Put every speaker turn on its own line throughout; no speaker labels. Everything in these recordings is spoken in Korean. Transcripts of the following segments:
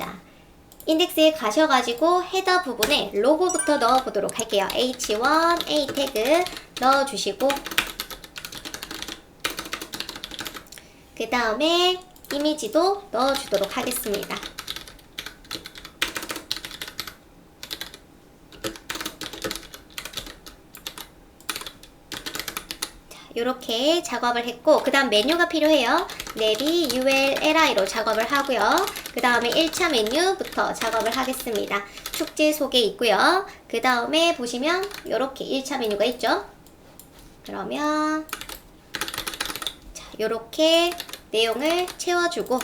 자, 인덱스에 가셔가지고 헤더 부분에 로고부터 넣어보도록 할게요. H1 A 태그 넣어주시고 그 다음에 이미지도 넣어주도록 하겠습니다. 이렇게 작업을 했고 그 다음 메뉴가 필요해요. 내비 ULLI로 작업을 하고요. 그 다음에 1차 메뉴부터 작업을 하겠습니다. 축제 소개 있고요. 그 다음에 보시면 이렇게 1차 메뉴가 있죠. 그러면 자, 이렇게 내용을 채워주고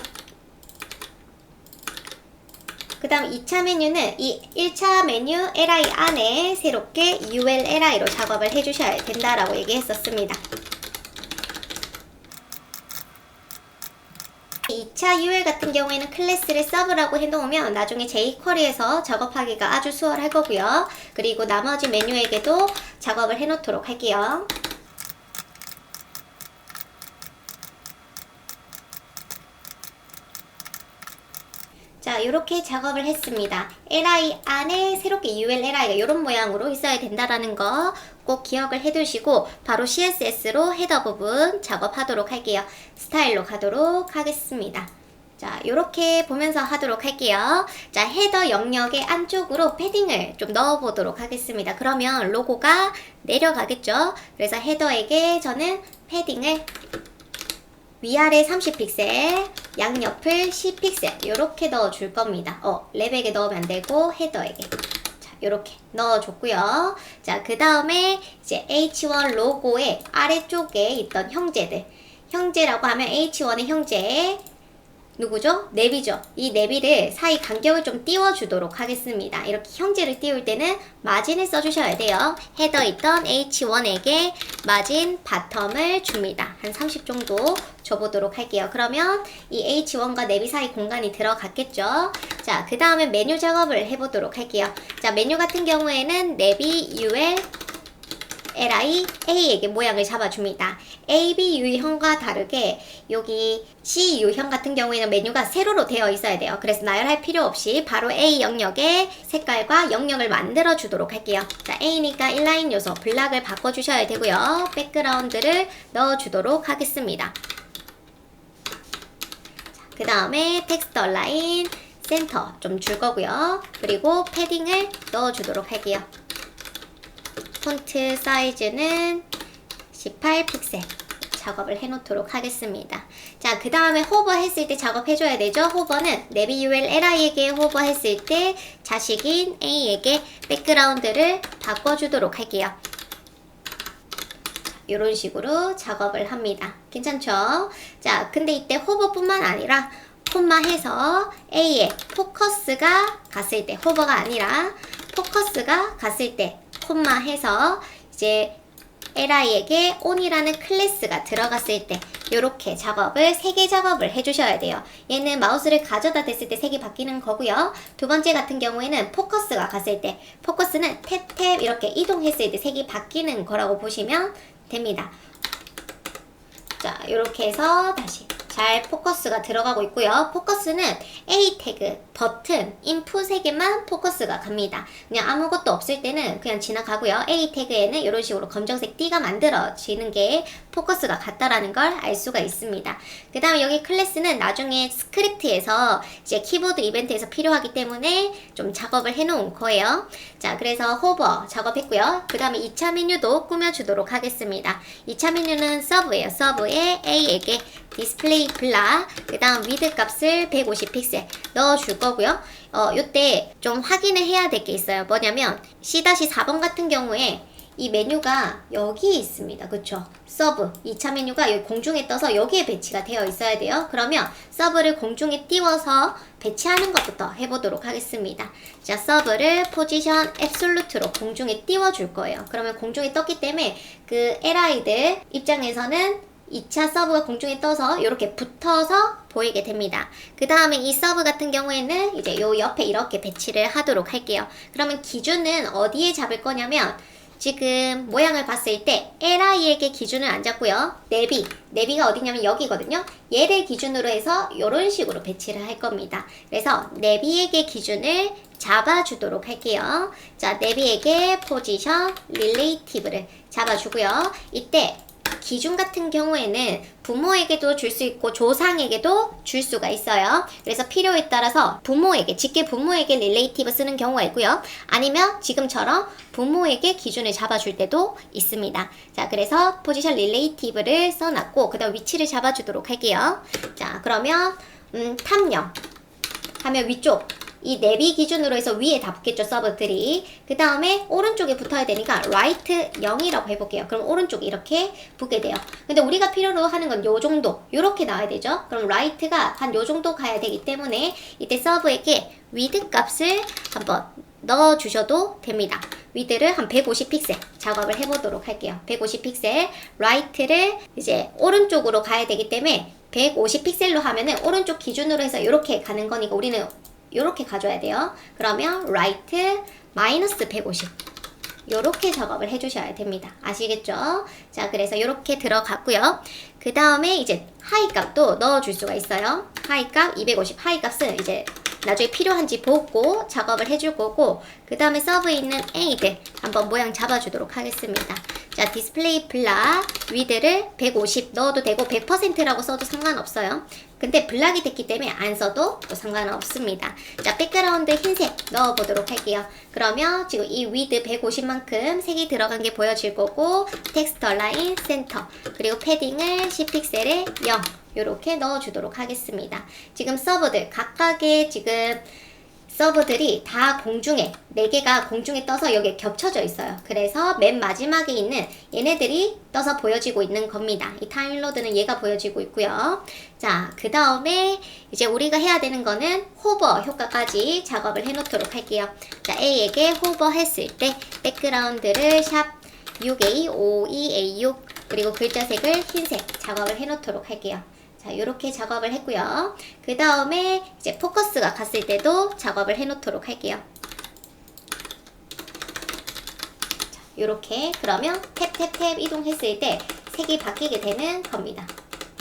그 다음 2차 메뉴는 이 1차 메뉴 LI 안에 새롭게 ULLI로 작업을 해주셔야 된다라고 얘기했었습니다. 2차 UL 같은 경우에는 클래스를 서브라고 해놓으면 나중에 jQuery에서 작업하기가 아주 수월할 거고요. 그리고 나머지 메뉴에게도 작업을 해놓도록 할게요. 자, 이렇게 작업을 했습니다. LI 안에 새롭게 ULLI가 이런 모양으로 있어야 된다라는 거 꼭 기억을 해두시고 바로 CSS로 헤더 부분 작업하도록 할게요. 스타일로 가도록 하겠습니다. 자, 이렇게 보면서 하도록 할게요. 자, 헤더 영역의 안쪽으로 패딩을 좀 넣어보도록 하겠습니다. 그러면 로고가 내려가겠죠? 그래서 헤더에게 저는 패딩을 위아래 30픽셀, 양옆을 10픽셀 이렇게 넣어줄 겁니다. 랩에게 넣으면 안되고 헤더에게 자, 이렇게 넣어줬고요. 자, 그 다음에 이제 H1 로고의 아래쪽에 있던 형제라고 하면 H1의 형제 누구죠? 내비죠. 이 내비를 사이 간격을 좀 띄워주도록 하겠습니다. 이렇게 형제를 띄울 때는 마진을 써주셔야 돼요. 헤더 있던 H1에게 마진 바텀을 줍니다. 한 30 정도 줘보도록 할게요. 그러면 이 H1과 내비 사이 공간이 들어갔겠죠? 자, 그 다음에 메뉴 작업을 해보도록 할게요. 자, 메뉴 같은 경우에는 내비 UL LI A에게 모양을 잡아줍니다. AB 유형과 다르게 여기 C 유형 같은 경우에는 메뉴가 세로로 되어 있어야 돼요. 그래서 나열할 필요 없이 바로 A 영역에 색깔과 영역을 만들어 주도록 할게요. 자, A니까 인라인 요소 블락을 바꿔주셔야 되고요. 백그라운드를 넣어주도록 하겠습니다. 그 다음에 텍스트 얼라인 센터 좀 줄 거고요. 그리고 패딩을 넣어주도록 할게요. 폰트 사이즈는 18픽셀 작업을 해놓도록 하겠습니다. 자, 그 다음에 호버 했을 때 작업해줘야 되죠. 호버는 내비 ULLI에게 호버 했을 때 자식인 A에게 백그라운드를 바꿔주도록 할게요. 이런 식으로 작업을 합니다. 괜찮죠? 자, 근데 이때 호버뿐만 아니라 콤마 해서 A에 포커스가 갔을 때 호버가 아니라 포커스가 갔을 때 콤마 해서 이제 LI에게 on이라는 클래스가 들어갔을 때 이렇게 작업을 3개 작업을 해주셔야 돼요. 얘는 마우스를 가져다 댔을 때 색이 바뀌는 거고요. 두 번째 같은 경우에는 포커스가 갔을 때 포커스는 탭탭 이렇게 이동했을 때 색이 바뀌는 거라고 보시면 됩니다. 자, 이렇게 해서 다시 잘 포커스가 들어가고 있고요. 포커스는 A 태그, 버튼, 인풋 3개만 포커스가 갑니다. 그냥 아무것도 없을 때는 그냥 지나가고요. A 태그에는 이런 식으로 검정색 띠가 만들어지는 게 포커스가 같다라는 걸 알 수가 있습니다. 그 다음에 여기 클래스는 나중에 스크립트에서 이제 키보드 이벤트에서 필요하기 때문에 좀 작업을 해놓은 거예요. 자, 그래서 호버 작업했고요. 그 다음에 2차 메뉴도 꾸며주도록 하겠습니다. 2차 메뉴는 서브예요. 서브에 A에게 디스플레이 블락, 그 다음 위드 값을 150픽셀 넣어줄 거고요. 요때 좀 확인을 해야 될 게 있어요. 뭐냐면 C-4번 같은 경우에 이 메뉴가 여기 있습니다. 그쵸? 서브 2차 메뉴가 여기 공중에 떠서 여기에 배치가 되어 있어야 돼요. 그러면 서브를 공중에 띄워서 배치하는 것부터 해보도록 하겠습니다. 자, 서브를 포지션 앱솔루트로 공중에 띄워줄 거예요. 그러면 공중에 떴기 때문에 그 LI들 입장에서는 2차 서브가 공중에 떠서 이렇게 붙어서 보이게 됩니다. 그 다음에 이 서브 같은 경우에는 이제 요 옆에 이렇게 배치를 하도록 할게요. 그러면 기준은 어디에 잡을 거냐면 지금 모양을 봤을 때 li에게 기준을 안 잡고요. 내비가 어디냐면 여기거든요. 얘를 기준으로 해서 이런 식으로 배치를 할 겁니다. 그래서 내비에게 기준을 잡아주도록 할게요. 자, 내비에게 포지션 릴레이티브를 잡아주고요. 이때 기준 같은 경우에는 부모에게도 줄 수 있고 조상에게도 줄 수가 있어요. 그래서 필요에 따라서 직계 부모에게 릴레이티브 쓰는 경우가 있고요. 아니면 지금처럼 부모에게 기준을 잡아줄 때도 있습니다. 자, 그래서 포지션 릴레이티브를 써놨고 그 다음 위치를 잡아주도록 할게요. 자, 그러면 탐영 하면 위쪽 이 내비 기준으로 해서 위에 다 붙겠죠, 서브들이. 그 다음에 오른쪽에 붙어야 되니까 right 0이라고 해볼게요. 그럼 오른쪽에 이렇게 붙게 돼요. 근데 우리가 필요로 하는 건 요 정도, 요렇게 나와야 되죠. 그럼 right가 한 요 정도 가야 되기 때문에 이때 서브에게 width 값을 한번 넣어주셔도 됩니다. width를 한 150 픽셀 작업을 해보도록 할게요. 150 픽셀, right를 이제 오른쪽으로 가야 되기 때문에 150 픽셀로 하면은 오른쪽 기준으로 해서 이렇게 가는 거니까 우리는 요렇게 가져야 돼요. 그러면 right 마이너스 150 요렇게 작업을 해주셔야 됩니다. 아시겠죠? 자, 그래서 요렇게 들어갔고요. 그 다음에 이제 하이 값도 넣어줄 수가 있어요. 하이 값 250 하이 값은 이제 나중에 필요한지 보고 작업을 해줄 거고 그 다음에 서브에 있는 a들 한번 모양 잡아주도록 하겠습니다. 자, 디스플레이 블락 위드를 150 넣어도 되고 100%라고 써도 상관없어요. 근데 블락이 됐기 때문에 안 써도 또 상관없습니다. 자, 백그라운드 흰색 넣어보도록 할게요. 그러면 지금 이 위드 150만큼 색이 들어간 게 보여질 거고 텍스트 라인 센터 그리고 패딩을 10픽셀에 0 요렇게 넣어주도록 하겠습니다. 지금 서버들 각각의 지금 서버들이 다 공중에 4개가 공중에 떠서 여기에 겹쳐져 있어요. 그래서 맨 마지막에 있는 얘네들이 떠서 보여지고 있는 겁니다. 이 타임로드는 얘가 보여지고 있고요. 자, 그 다음에 이제 우리가 해야 되는 거는 호버 효과까지 작업을 해 놓도록 할게요. 자, A에게 호버 했을 때 백그라운드를 샵 6A, 52A6 그리고 글자색을 흰색 작업을 해 놓도록 할게요. 자, 요렇게 작업을 했고요. 그 다음에 이제 포커스가 갔을 때도 작업을 해 놓도록 할게요. 자, 요렇게 그러면 탭탭탭 이동했을 때 색이 바뀌게 되는 겁니다.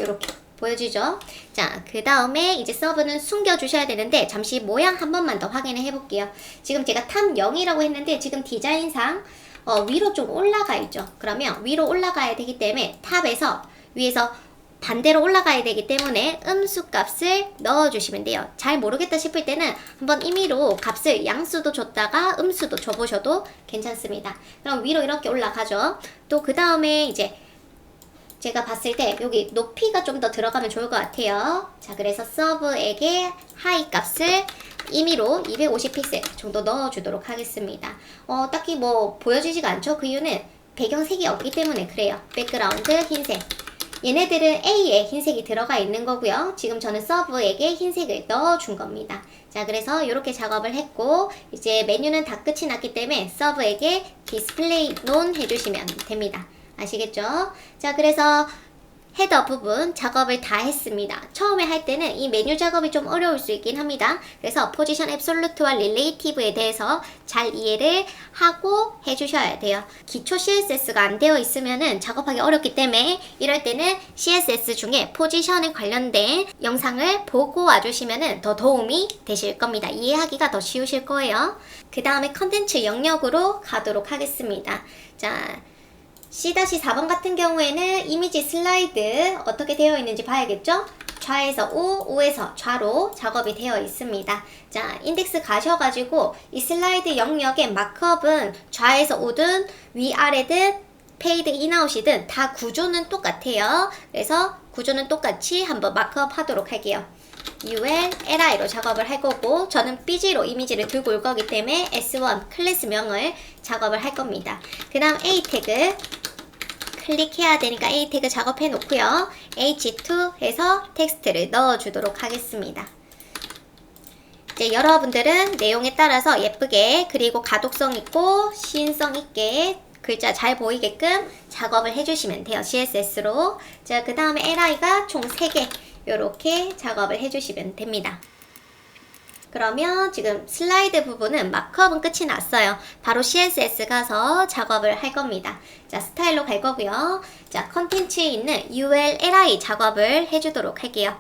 요렇게 보여주죠? 자, 그 다음에 이제 서브는 숨겨주셔야 되는데 잠시 모양 한 번만 더 확인을 해볼게요. 지금 제가 탑 0이라고 했는데 지금 디자인상 위로 좀 올라가 있죠? 그러면 위로 올라가야 되기 때문에 탑에서 위에서 반대로 올라가야 되기 때문에 음수 값을 넣어주시면 돼요. 잘 모르겠다 싶을 때는 한번 임의로 값을 양수도 줬다가 음수도 줘보셔도 괜찮습니다. 그럼 위로 이렇게 올라가죠. 또 그 다음에 이제 제가 봤을 때 여기 높이가 좀 더 들어가면 좋을 것 같아요. 자, 그래서 서브에게 하이 값을 임의로 250 픽셀 정도 넣어주도록 하겠습니다. 딱히 뭐 보여지지가 않죠. 그 이유는 배경색이 없기 때문에 그래요. 백그라운드 흰색. 얘네들은 A에 흰색이 들어가 있는 거고요. 지금 저는 서브에게 흰색을 넣어준 겁니다. 자, 그래서 이렇게 작업을 했고 이제 메뉴는 다 끝이 났기 때문에 서브에게 디스플레이 논 해주시면 됩니다. 아시겠죠? 자, 그래서 헤더 부분 작업을 다 했습니다. 처음에 할 때는 이 메뉴 작업이 좀 어려울 수 있긴 합니다. 그래서 포지션 앱솔루트와 릴레이티브에 대해서 잘 이해를 하고 해주셔야 돼요. 기초 CSS가 안 되어 있으면은 작업하기 어렵기 때문에 이럴 때는 CSS 중에 포지션에 관련된 영상을 보고 와주시면은 더 도움이 되실 겁니다. 이해하기가 더 쉬우실 거예요. 그 다음에 컨텐츠 영역으로 가도록 하겠습니다. 자, C-4번 같은 경우에는 이미지 슬라이드 어떻게 되어 있는지 봐야겠죠? 좌에서 우, 우에서 좌로 작업이 되어 있습니다. 자, 인덱스 가셔가지고 이 슬라이드 영역의 마크업은 좌에서 우든 위아래든 페이드 인아웃이든 다 구조는 똑같아요. 그래서 구조는 똑같이 한번 마크업 하도록 할게요. UL, LI로 작업을 할 거고 저는 BG로 이미지를 들고 올 거기 때문에 S1 클래스명을 작업을 할 겁니다. 그 다음 A 태그 클릭해야 되니까 A 태그 작업해 놓고요. H2 해서 텍스트를 넣어주도록 하겠습니다. 이제 여러분들은 내용에 따라서 예쁘게 그리고 가독성 있고 시인성 있게 글자 잘 보이게끔 작업을 해주시면 돼요. CSS로. 자, 그 다음에 LI가 총 3개 요렇게 작업을 해주시면 됩니다. 그러면 지금 슬라이드 부분은 마크업은 끝이 났어요. 바로 CSS 가서 작업을 할 겁니다. 자, 스타일로 갈 거고요. 자, 컨텐츠에 있는 ULLI 작업을 해주도록 할게요.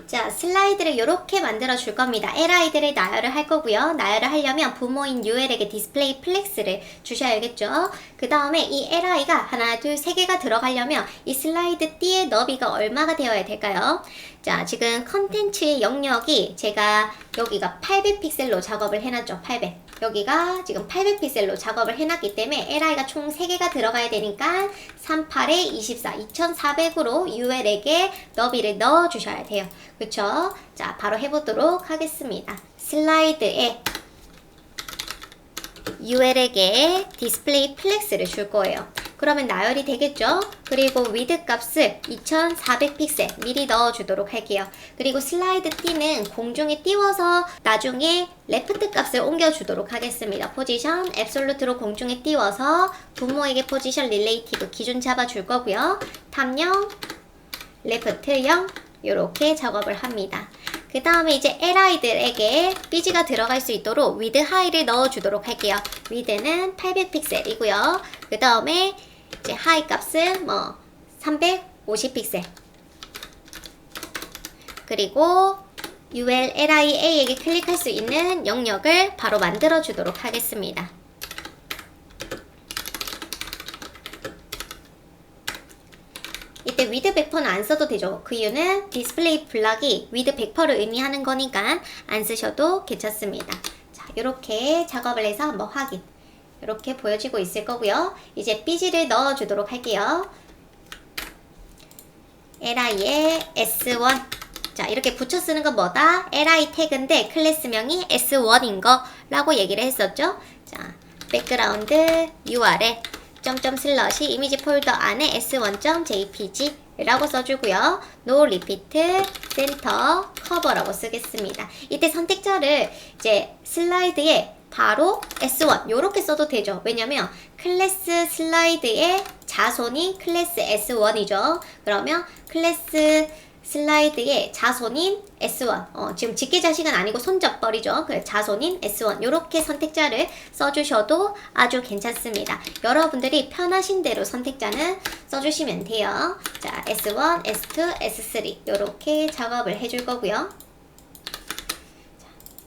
자, 슬라이드를 이렇게 만들어 줄 겁니다. LI들을 나열을 할 거고요. 나열을 하려면 부모인 UL에게 디스플레이 플렉스를 주셔야겠죠. 그 다음에 이 LI가 하나, 둘, 세 개가 들어가려면 이 슬라이드 띠의 너비가 얼마가 되어야 될까요? 자, 지금 컨텐츠의 영역이 제가 여기가 800픽셀로 작업을 해놨죠. 800. 여기가 지금 800픽셀로 작업을 해놨기 때문에 LI가 총 3개가 들어가야 되니까 38에 24, 2400으로 UL에게 너비를 넣어주셔야 돼요. 그쵸? 자, 바로 해보도록 하겠습니다. 슬라이드에 UL에게 디스플레이 플렉스를 줄 거예요. 그러면 나열이 되겠죠? 그리고 위드 값을 2400픽셀 미리 넣어주도록 할게요. 그리고 슬라이드 띠는 공중에 띄워서 나중에 레프트 값을 옮겨주도록 하겠습니다. 포지션 앱솔루트로 공중에 띄워서 부모에게 포지션 릴레이티브 기준 잡아줄 거고요. 탑0, 레프트 0 이렇게 작업을 합니다. 그 다음에 이제 LI들에게 삐지가 들어갈 수 있도록 위드 하이를 넣어주도록 할게요. 위드는 800픽셀이고요. 그 다음에 이제 하이 값은 350픽셀. 그리고 ULLIA에게 클릭할 수 있는 영역을 바로 만들어 주도록 하겠습니다. 이때 위드 100%는 안 써도 되죠. 그 이유는 디스플레이 블락이 위드 100%를 의미하는 거니까 안 쓰셔도 괜찮습니다. 자, 이렇게 작업을 해서 한번 확인. 이렇게 보여지고 있을 거고요. 이제 삐지를 넣어주도록 할게요. LI에 S1. 자, 이렇게 붙여 쓰는 건 뭐다? LI 태그인데 클래스명이 S1인 거라고 얘기를 했었죠. 자, 백그라운드 URL 점점 슬러시 이미지 폴더 안에 s1.jpg 라고 써주고요. no repeat center cover라고 쓰겠습니다. 이때 선택자를 이제 슬라이드에 바로 S1 요렇게 써도 되죠. 왜냐면 클래스 슬라이드의 자손이 클래스 S1이죠. 그러면 클래스 슬라이드의 자손인 S1 지금 직계자식은 아니고 손잡벌이죠. 그 자손인 S1 요렇게 선택자를 써주셔도 아주 괜찮습니다. 여러분들이 편하신 대로 선택자는 써주시면 돼요. 자, S1, S2, S3 요렇게 작업을 해줄 거고요.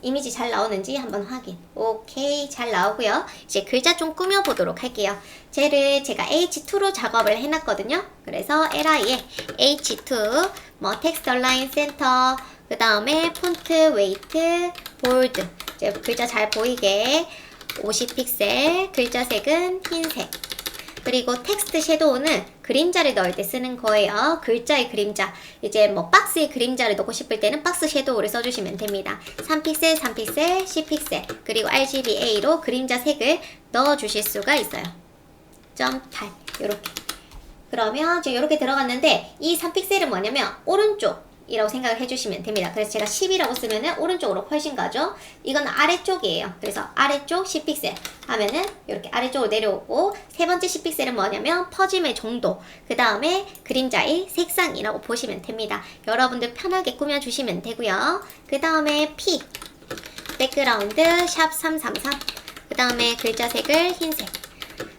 이미지 잘 나오는지 한번 확인. 오케이, 잘 나오고요. 이제 글자 좀 꾸며보도록 할게요. 쟤를 제가 H2로 작업을 해놨거든요. 그래서 LI에 H2, 텍스트 얼라인 센터, 그 다음에 폰트, 웨이트, 볼드. 이제 글자 잘 보이게 50픽셀, 글자 색은 흰색. 그리고 텍스트 섀도우는 그림자를 넣을 때 쓰는 거예요. 글자의 그림자. 이제 박스에 그림자를 넣고 싶을 때는 박스 섀도우를 써주시면 됩니다. 3픽셀, 3픽셀, 10픽셀. 그리고 RGBA로 그림자 색을 넣어주실 수가 있어요. 0.8 요렇게. 그러면 지금 이렇게 들어갔는데 이 3픽셀은 뭐냐면 오른쪽이라고 생각을 해주시면 됩니다. 그래서 제가 10이라고 쓰면은 오른쪽으로 훨씬 가죠. 이건 아래쪽이에요. 그래서 아래쪽 10픽셀 하면은 이렇게 아래쪽으로 내려오고, 세 번째 10픽셀은 뭐냐면 퍼짐의 정도, 그 다음에 그림자의 색상이라고 보시면 됩니다. 여러분들 편하게 꾸며주시면 되고요. 그 다음에 P 백그라운드 샵 333, 그 다음에 글자 색을 흰색,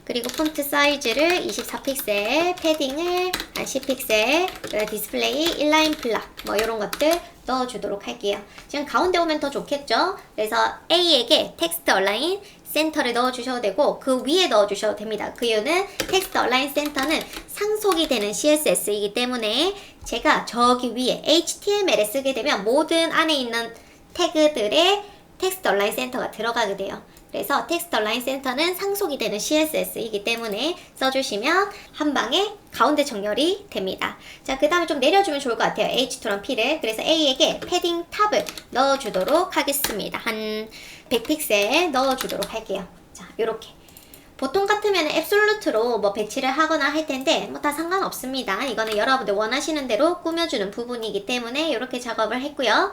그리고 폰트 사이즈를 24픽셀, 패딩을 한 10픽셀, 디스플레이, 인라인 블락 이런 것들 넣어주도록 할게요. 지금 가운데 오면 더 좋겠죠? 그래서 A에게 텍스트 얼라인 센터를 넣어주셔도 되고 그 위에 넣어주셔도 됩니다. 그 이유는 텍스트 얼라인 센터는 상속이 되는 CSS이기 때문에 제가 저기 위에 HTML에 쓰게 되면 모든 안에 있는 태그들의 텍스트 얼라인 센터가 들어가게 돼요. 그래서 텍스트 얼라인 센터는 상속이 되는 CSS이기 때문에 써주시면 한 방에 가운데 정렬이 됩니다. 자, 그 다음에 좀 내려주면 좋을 것 같아요. H2랑 P를. 그래서 A에게 패딩 탑을 넣어주도록 하겠습니다. 한 100픽셀 넣어주도록 할게요. 자, 요렇게. 보통 같으면 앱솔루트로 배치를 하거나 할 텐데 다 상관없습니다. 이거는 여러분들 원하시는 대로 꾸며주는 부분이기 때문에 이렇게 작업을 했고요.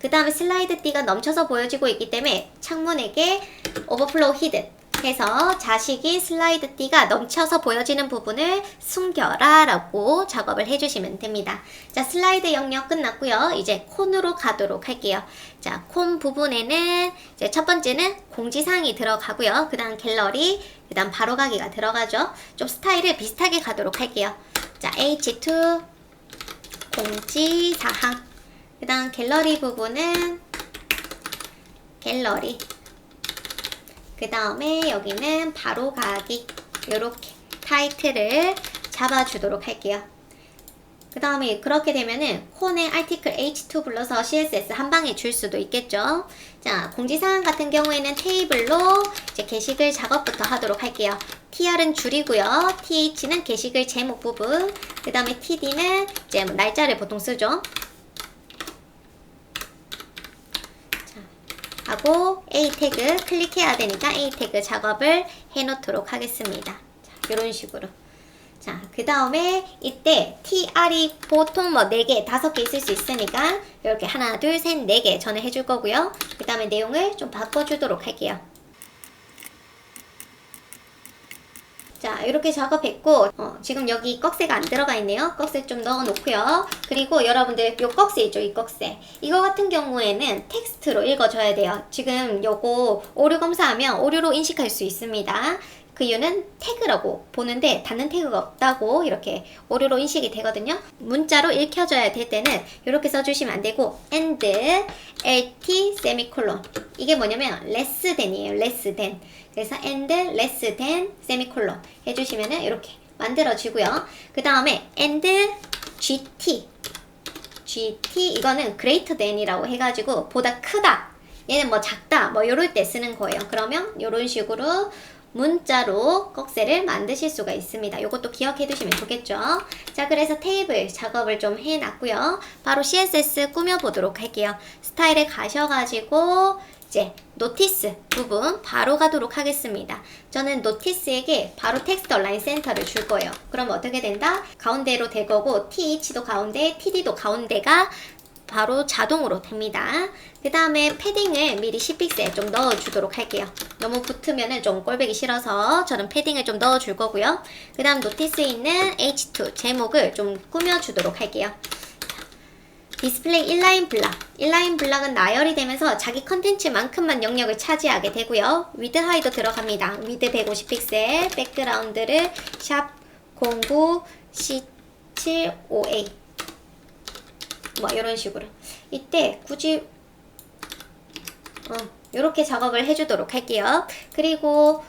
그 다음에 슬라이드 띠가 넘쳐서 보여지고 있기 때문에 창문에게 오버플로우 히든 해서 자식이 슬라이드 띠가 넘쳐서 보여지는 부분을 숨겨라 라고 작업을 해주시면 됩니다. 자, 슬라이드 영역 끝났고요. 이제 콘으로 가도록 할게요. 자, 콘 부분에는 이제 첫 번째는 공지사항이 들어가고요. 그 다음 갤러리, 그 다음 바로가기가 들어가죠. 좀 스타일을 비슷하게 가도록 할게요. 자, H2 공지사항, 그 다음 갤러리 부분은 갤러리, 그 다음에 여기는 바로가기, 요렇게 타이틀을 잡아주도록 할게요. 그 다음에 그렇게 되면은 콘에 아티클 H2 불러서 CSS 한 방에 줄 수도 있겠죠. 자, 공지사항 같은 경우에는 테이블로 이제 게시글 작업부터 하도록 할게요. TR은 줄이고요. TH는 게시글 제목 부분, 그 다음에 TD는 이제 날짜를 보통 쓰죠. 하고 A 태그 클릭해야 되니까 A 태그 작업을 해 놓도록 하겠습니다. 자, 이런 식으로. 자, 그 다음에 이때 TR이 보통 뭐 4개, 5개 있을 수 있으니까 이렇게 하나, 둘, 셋, 4개 저는 해줄 거고요. 그 다음에 내용을 좀 바꿔주도록 할게요. 자, 이렇게 작업했고 지금 여기 꺽쇠가 안 들어가 있네요. 꺽쇠 좀 넣어 놓고요. 그리고 여러분들 요 꺽쇠 있죠, 이 꺽쇠. 이거 같은 경우에는 텍스트로 읽어줘야 돼요. 지금 요거 오류 검사하면 오류로 인식할 수 있습니다. 그 이유는 태그라고 보는데 닫는 태그가 없다고 이렇게 오류로 인식이 되거든요. 문자로 읽혀져야 될 때는 이렇게 써주시면 안 되고 and lt 세미콜론, 이게 뭐냐면 less than이에요. less than. 그래서 and less than 세미콜론 해주시면은 이렇게 만들어지고요. 그 다음에 and gt 이거는 greater than이라고 해가지고 보다 크다, 얘는 뭐 작다, 뭐 요럴 때 쓰는 거예요. 그러면 요런 식으로 문자로 꺽쇠를 만드실 수가 있습니다. 요것도 기억해 두시면 좋겠죠. 자, 그래서 테이블 작업을 좀 해놨고요. 바로 CSS 꾸며보도록 할게요. 스타일에 가셔가지고 이제 노티스 부분 바로 가도록 하겠습니다. 저는 노티스에게 바로 텍스트 얼라인 센터를 줄 거예요. 그럼 어떻게 된다? 가운데로 될 거고 TH도 가운데, TD도 가운데가 바로 자동으로 됩니다. 그 다음에 패딩을 미리 10픽셀 좀 넣어주도록 할게요. 너무 붙으면 좀 꼴보기 싫어서 저는 패딩을 좀 넣어줄 거고요. 그 다음 노티스에 있는 H2 제목을 좀 꾸며주도록 할게요. 디스플레이 인라인 블락. 인라인 블락은 나열이 되면서 자기 컨텐츠만큼만 영역을 차지하게 되고요. 위드 하이도 들어갑니다. 위드 150픽셀, 백그라운드를 샵 09C75A 뭐 이런 식으로. 이때 굳이 이렇게 작업을 해주도록 할게요. 그리고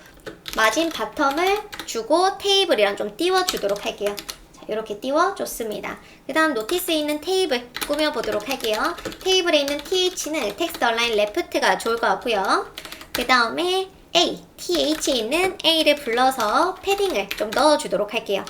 마진 바텀을 주고 테이블이랑 좀 띄워주도록 할게요. 자, 이렇게 띄워줬습니다. 그 다음 노티스에 있는 테이블 꾸며보도록 할게요. 테이블에 있는 TH는 텍스트 얼라인 레프트가 좋을 것 같고요. 그 다음에 A, TH에 있는 A를 불러서 패딩을 좀 넣어주도록 할게요.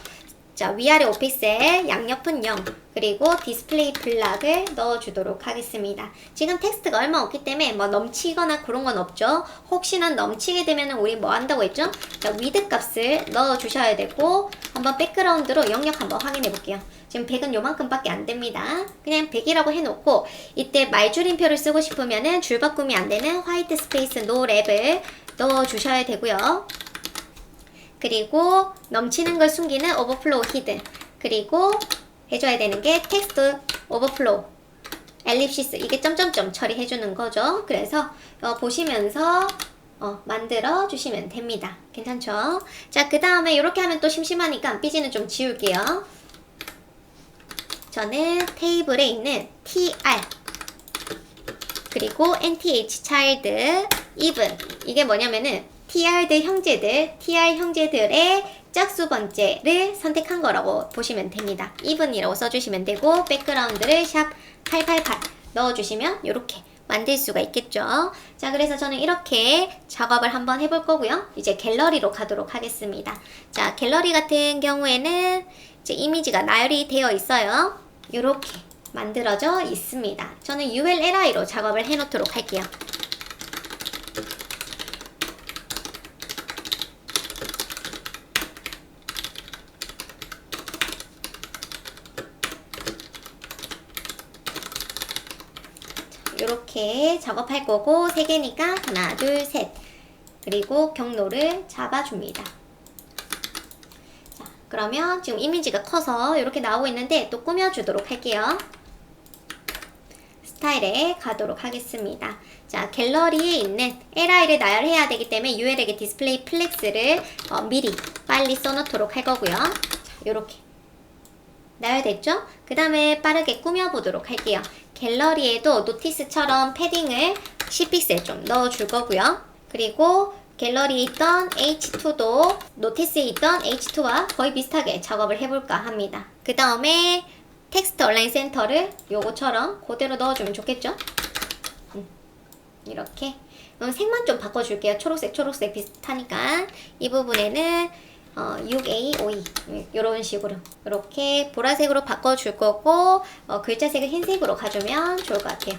자, 위아래 5픽셀, 양옆은 0, 그리고 디스플레이 블락을 넣어주도록 하겠습니다. 지금 텍스트가 얼마 없기 때문에 뭐 넘치거나 그런 건 없죠. 혹시나 넘치게 되면 우리 뭐 한다고 했죠? 자, 위드 값을 넣어주셔야 되고, 한번 백그라운드로 영역 한번 확인해 볼게요. 지금 100은 요만큼밖에 안 됩니다. 그냥 100이라고 해놓고, 이때 말줄임표를 쓰고 싶으면은 줄 바꿈이 안 되는 화이트 스페이스 노 랩을 넣어주셔야 되고요. 그리고 넘치는 걸 숨기는 오버플로우 히든, 그리고 해줘야 되는 게 텍스트 오버플로우 엘립시스, 이게 점점점 처리해주는 거죠. 그래서 보시면서 만들어 주시면 됩니다. 괜찮죠? 자, 그 다음에 이렇게 하면 또 심심하니까 삐지는 좀 지울게요. 저는 테이블에 있는 TR 그리고 NTH child even, 이게 뭐냐면은 TR 형제들의 짝수 번째를 선택한 거라고 보시면 됩니다. even이라고 써주시면 되고, 백그라운드를 샵 888 넣어주시면 이렇게 만들 수가 있겠죠. 자, 그래서 저는 이렇게 작업을 한번 해볼 거고요. 이제 갤러리로 가도록 하겠습니다. 자, 갤러리 같은 경우에는 이제 이미지가 나열이 되어 있어요. 이렇게 만들어져 있습니다. 저는 ULLI로 작업을 해 놓도록 할게요. 이렇게 작업할 거고, 3개니까 하나, 둘, 셋, 그리고 경로를 잡아줍니다. 자, 그러면 지금 이미지가 커서 이렇게 나오고 있는데 또 꾸며주도록 할게요. 스타일에 가도록 하겠습니다. 자, 갤러리에 있는 li를 나열해야 되기 때문에 ul에게 디스플레이 플렉스를 미리 빨리 써놓도록 할 거고요. 자, 요렇게 나열됐죠? 그 다음에 빠르게 꾸며보도록 할게요. 갤러리에도 노티스처럼 패딩을 10픽셀 좀 넣어줄 거고요. 그리고 갤러리에 있던 H2도 노티스에 있던 H2와 거의 비슷하게 작업을 해볼까 합니다. 그 다음에 텍스트 얼라인 센터를 요거처럼 그대로 넣어주면 좋겠죠? 이렇게. 그럼 색만 좀 바꿔줄게요. 초록색 비슷하니까. 이 부분에는 6A52 이런 식으로 이렇게 보라색으로 바꿔줄 거고 글자색을 흰색으로 가주면 좋을 것 같아요.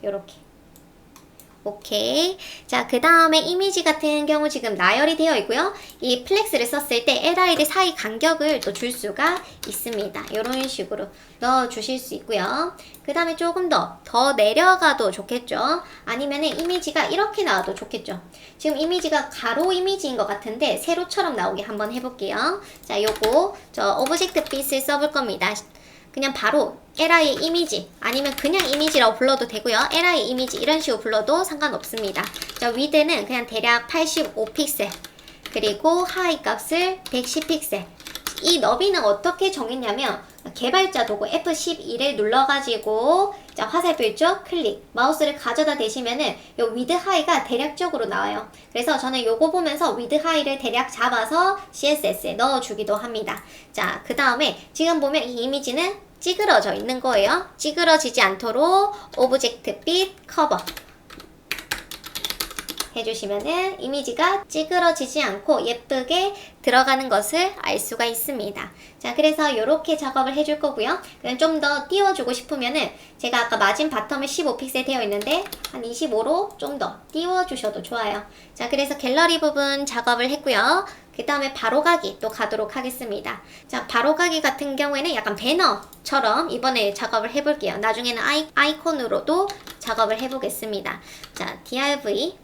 이렇게. 오케이. 자, 그 다음에 이미지 같은 경우 지금 나열이 되어 있고요. 이 플렉스를 썼을 때 LID 사이 간격을 또 줄 수가 있습니다. 이런 식으로 넣어주실 수 있고요. 그 다음에 조금 더 내려가도 좋겠죠. 아니면은 이미지가 이렇게 나와도 좋겠죠. 지금 이미지가 가로 이미지인 것 같은데 세로처럼 나오게 한번 해볼게요. 자, 요거 저 오브젝트 빛을 써볼 겁니다. 그냥 바로 li 이미지 아니면 그냥 이미지라고 불러도 되고요. li 이미지 이런 식으로 불러도 상관없습니다. 자, 위드는 그냥 대략 85픽셀 그리고 하이 값을 110픽셀. 이 너비는 어떻게 정했냐면 개발자 도구 F11을 눌러가지고 자, 화살표 있죠? 클릭 마우스를 가져다 대시면은 요 위드 하이가 대략적으로 나와요. 그래서 저는 요거 보면서 위드 하이를 대략 잡아서 CSS에 넣어주기도 합니다. 자, 그 다음에 지금 보면 이 이미지는 찌그러져 있는 거예요. 찌그러지지 않도록 오브젝트 빛 커버 해주시면은 이미지가 찌그러지지 않고 예쁘게 들어가는 것을 알 수가 있습니다. 자, 그래서 이렇게 작업을 해줄 거고요. 그냥 좀 더 띄워주고 싶으면은 제가 아까 마진 바텀을 15픽셀 되어 있는데 한 25로 좀 더 띄워주셔도 좋아요. 자, 그래서 갤러리 부분 작업을 했고요. 그 다음에 바로가기 또 가도록 하겠습니다. 자, 바로가기 같은 경우에는 약간 배너처럼 이번에 작업을 해볼게요. 나중에는 아이콘으로도 작업을 해보겠습니다. 자, div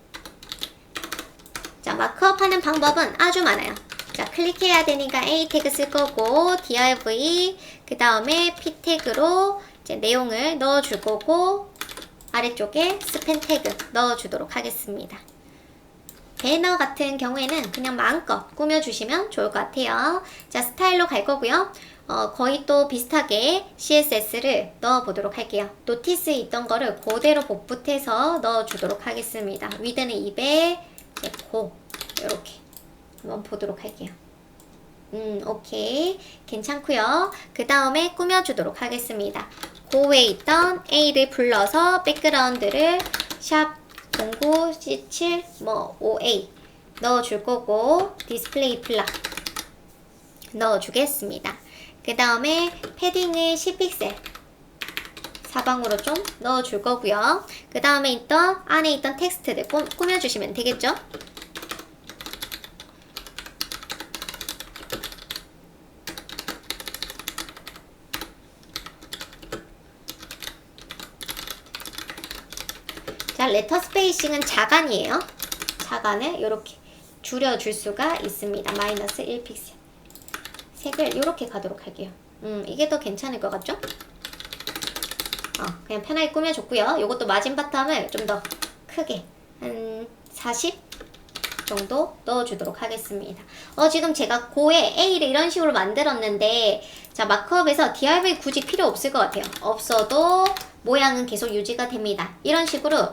자, 마크업 하는 방법은 아주 많아요. 자, 클릭해야 되니까 A 태그 쓸 거고 div 그 다음에 P 태그로 이제 내용을 넣어줄 거고 아래쪽에 스펜 태그 넣어주도록 하겠습니다. 배너 같은 경우에는 그냥 마음껏 꾸며주시면 좋을 것 같아요. 자, 스타일로 갈 거고요. 거의 또 비슷하게 CSS를 넣어보도록 할게요. 노티스에 있던 거를 그대로 복붙해서 넣어주도록 하겠습니다. 위드는 200, 고 이렇게 한번 보도록 할게요. 오케이. 괜찮고요. 그 다음에 꾸며주도록 하겠습니다. 고에 있던 A를 불러서 백그라운드를 샵 09C7 5A 넣어줄 거고 디스플레이 블락 넣어주겠습니다. 그 다음에 패딩을 10픽셀 사방으로 좀 넣어줄 거고요. 그 다음에 안에 있던 텍스트를 꾸며주시면 되겠죠? 자, 레터 스페이싱은 자간이에요. 자간을 이렇게 줄여줄 수가 있습니다. 마이너스 1픽셀. 색을 이렇게 가도록 할게요. 이게 더 괜찮을 것 같죠? 그냥 편하게 꾸며줬고요. 이것도 마진 바텀을 좀 더 크게 한 40 정도 넣어주도록 하겠습니다. 지금 제가 고에 A를 이런 식으로 만들었는데 자, 마크업에서 div 굳이 필요 없을 것 같아요. 없어도 모양은 계속 유지가 됩니다. 이런 식으로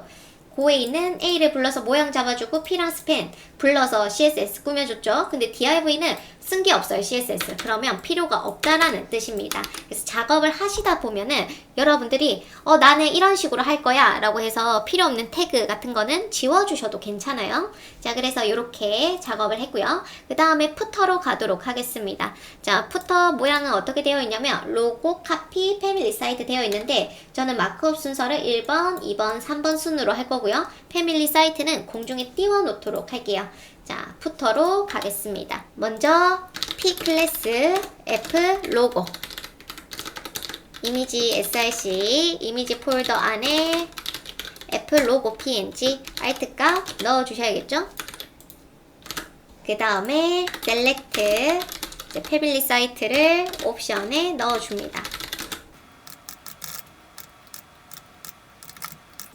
고에 있는 A를 불러서 모양 잡아주고 P랑 스펜 불러서 CSS 꾸며줬죠. 근데 div는 쓴 게 없어요. CSS. 그러면 필요가 없다라는 뜻입니다. 그래서 작업을 하시다 보면은 여러분들이 나는 이런 식으로 할 거야 라고 해서 필요 없는 태그 같은 거는 지워주셔도 괜찮아요. 자, 그래서 이렇게 작업을 했고요. 그 다음에 푸터로 가도록 하겠습니다. 자, 푸터 모양은 어떻게 되어 있냐면 로고, 카피, 패밀리 사이트 되어 있는데 저는 마크업 순서를 1번, 2번, 3번 순으로 할 거고요. 패밀리 사이트는 공중에 띄워 놓도록 할게요. 자, 푸터로 가겠습니다. 먼저 P 클래스 F 로고 이미지 src 이미지 폴더 안에 애플 로고 png alt 값 넣어주셔야겠죠? 그 다음에 셀렉트 이제 패밀리 사이트를 옵션에 넣어줍니다.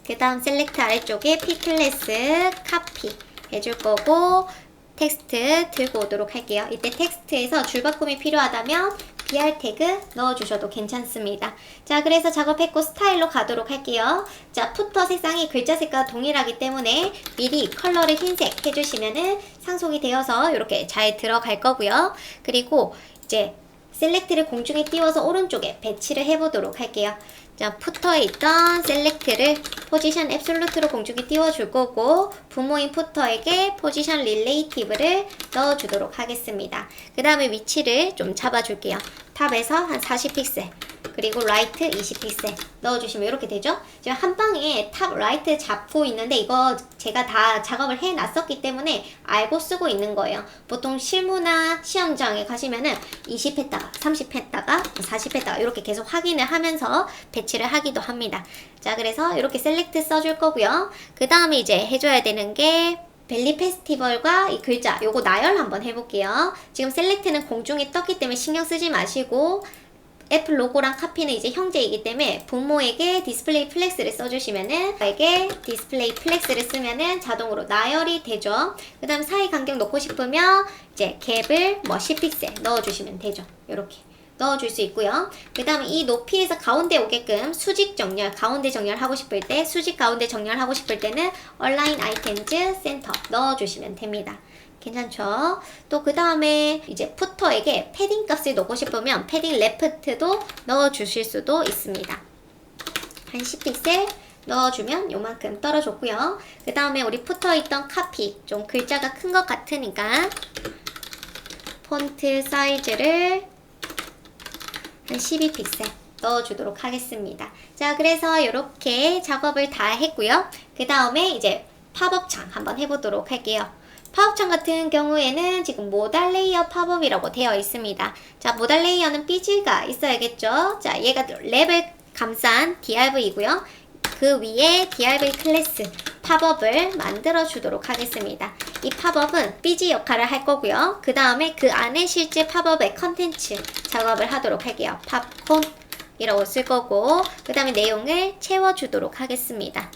그 다음 셀렉트 아래쪽에 P클래스 카피 해줄 거고 텍스트 들고 오도록 할게요. 이때 텍스트에서 줄바꿈이 필요하다면 BR 태그 넣어주셔도 괜찮습니다. 자, 그래서 작업했고 스타일로 가도록 할게요. 자, 푸터 색상이 글자 색과 동일하기 때문에 미리 컬러를 흰색 해주시면은 상속이 되어서 이렇게 잘 들어갈 거고요. 그리고 이제 셀렉트를 공중에 띄워서 오른쪽에 배치를 해보도록 할게요. 자, 푸터에 있던 셀렉트를 포지션 앱솔루트로 공중에 띄워줄 거고 부모인 푸터에게 포지션 릴레이티브를 넣어주도록 하겠습니다. 그 다음에 위치를 좀 잡아줄게요. 탑에서 한 40픽셀 그리고 라이트 20픽셀 넣어주시면 이렇게 되죠. 지금 한 방에 탑 라이트 잡고 있는데 이거 제가 다 작업을 해놨었기 때문에 알고 쓰고 있는 거예요. 보통 실무나 시험장에 가시면은 20 했다가 30 했다가 40 했다가 이렇게 계속 확인을 하면서 배치를 하기도 합니다. 자, 그래서 이렇게 셀렉트 써줄 거고요. 그 다음에 이제 해줘야 되는 게 벨리 페스티벌과 이 글자 요거 나열 한번 해볼게요. 지금 셀렉트는 공중에 떴기 때문에 신경 쓰지 마시고 애플 로고랑 카피는 이제 형제이기 때문에 부모에게 디스플레이 플렉스를 써주시면은 저에게 디스플레이 플렉스를 쓰면은 자동으로 나열이 되죠. 그 다음 사이 간격 놓고 싶으면 이제 갭을 뭐 10픽셀 넣어주시면 되죠. 이렇게 넣어줄 수 있고요. 그 다음에 이 높이에서 가운데 오게끔 수직 정렬, 가운데 정렬하고 싶을 때 수직 가운데 정렬하고 싶을 때는 얼라인 아이템즈 센터 넣어주시면 됩니다. 괜찮죠? 또 그 다음에 이제 푸터에게 패딩 값을 넣고 싶으면 패딩 레프트도 넣어주실 수도 있습니다. 한 10픽셀 넣어주면 요만큼 떨어졌고요. 그 다음에 우리 푸터에 있던 카피 좀 글자가 큰 것 같으니까 폰트 사이즈를 한 12픽셀 넣어주도록 하겠습니다. 자, 그래서 이렇게 작업을 다 했고요. 그 다음에 이제 팝업창 한번 해보도록 할게요. 팝업창 같은 경우에는 지금 모달 레이어 팝업이라고 되어 있습니다. 자, 모달 레이어는 삐지가 있어야겠죠. 자, 얘가 랩을 감싼 DRV이고요. 그 위에 DRV 클래스 팝업을 만들어 주도록 하겠습니다. 이 팝업은 삐지 역할을 할 거고요. 그 다음에 그 안에 실제 팝업의 컨텐츠 작업을 하도록 할게요. 팝콘이라고 쓸 거고 그 다음에 내용을 채워주도록 하겠습니다.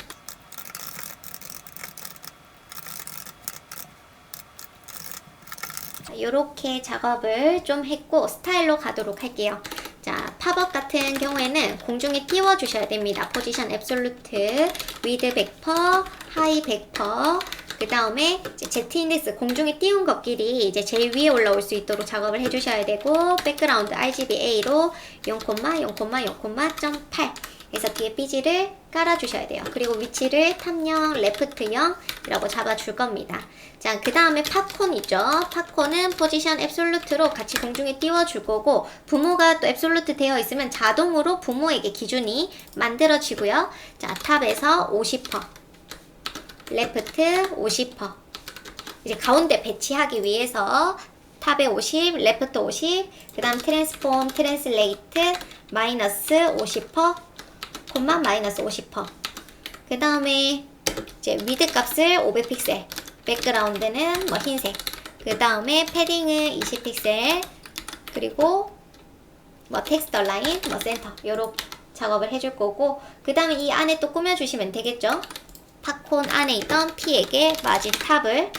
이렇게 작업을 좀 했고 스타일로 가도록 할게요. 자, 팝업 같은 경우에는 공중에 띄워 주셔야 됩니다. 포지션 앱솔루트, 위드 100%, 하이 100%, 그 다음에 Z 인덱스 공중에 띄운 것끼리 이제 제일 위에 올라올 수 있도록 작업을 해주셔야 되고 백그라운드 RGBA로 0,0,0,0.8 그래서 뒤에 삐지를 깔아주셔야 돼요. 그리고 위치를 탑0, 레프트0이라고 잡아줄 겁니다. 자, 그 다음에 팝콘 있죠. 팝콘은 포지션 앱솔루트로 같이 공중에 띄워줄 거고 부모가 또 앱솔루트 되어 있으면 자동으로 부모에게 기준이 만들어지고요. 자, 탑에서 50%, 레프트 50%. 이제 가운데 배치하기 위해서 탑에 50, 레프트 50, 그 다음 트랜스폼, 트랜슬레이트 마이너스 50%, 콤마 마이너스 50%. 그 다음에 이제 위드 값을 500픽셀, 백그라운드는 뭐 흰색. 그 다음에 패딩은 20픽셀, 그리고 뭐 텍스트 라인, 뭐 센터 요렇게 작업을 해줄 거고 그 다음에 이 안에 또 꾸며주시면 되겠죠. 팝콘 안에 있던 P에게 마진 탑을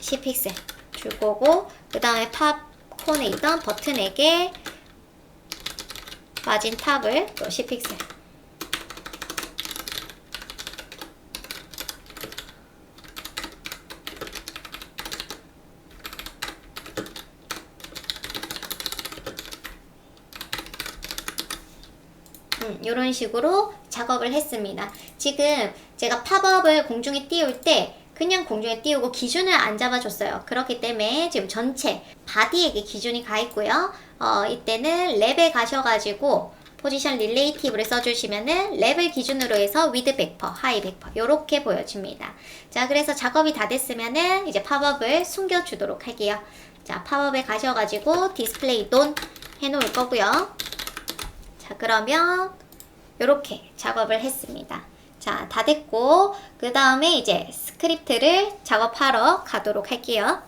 10픽셀 줄 거고 그 다음에 팝콘에 있던 버튼에게 마진 탑을 또 10픽셀 이런 식으로 작업을 했습니다. 지금 제가 팝업을 공중에 띄울 때 그냥 공중에 띄우고 기준을 안 잡아줬어요. 그렇기 때문에 지금 전체 바디에게 기준이 가 있고요. 이때는 랩에 가셔가지고 포지션 릴레이티브를 써주시면은 랩을 기준으로 해서 위드 100%, 하이 100% 이렇게 보여집니다. 자, 그래서 작업이 다 됐으면은 이제 팝업을 숨겨주도록 할게요. 자, 팝업에 가셔가지고 디스플레이 돈 해놓을 거고요. 자, 그러면 이렇게 작업을 했습니다. 자, 다 됐고 그 다음에 이제 스크립트를 작업하러 가도록 할게요.